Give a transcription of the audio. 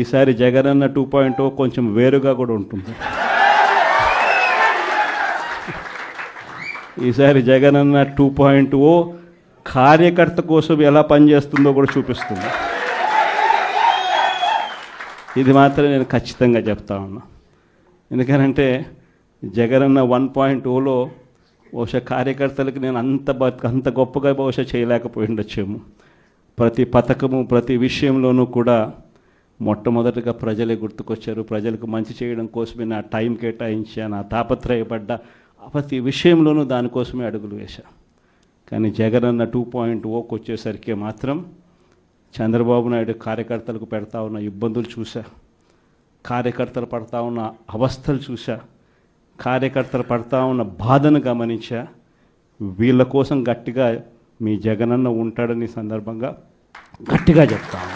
ఈసారి జగనన్న 2.0 కొంచెం వేరుగా కూడా ఉంటుంది. ఈసారి జగనన్న 2.0 కార్యకర్త కోసం ఎలా పనిచేస్తుందో కూడా చూపిస్తుంది. ఇది మాత్రం నేను ఖచ్చితంగా చెప్తా ఉన్నా. ఎందుకనంటే జగనన్న 1.0లో బహుశా కార్యకర్తలకు నేను అంత గొప్పగా బహుశా చేయలేకపోయి ఉండొచ్చేమో. ప్రతి పథకము ప్రతి విషయంలోనూ కూడా మొట్టమొదటిగా ప్రజలే గుర్తుకొచ్చారు. ప్రజలకు మంచి చేయడం కోసమే నా టైం కేటాయించా, నా తాపత్రయపడ్డా, ప్రతి విషయంలోనూ దానికోసమే అడుగులు వేశా. కానీ జగనన్న 2.0కి వచ్చేసరికి మాత్రం చంద్రబాబు నాయుడు కార్యకర్తలకు పెడతా ఉన్న ఇబ్బందులు చూసా, కార్యకర్తలు పడతా ఉన్న అవస్థలు చూసా, కార్యకర్తలు పడతా ఉన్న బాధను గమనించా. వీళ్ళ కోసం గట్టిగా మీ జగనన్న ఉంటాడని సందర్భంగా గట్టిగా చెప్తాను.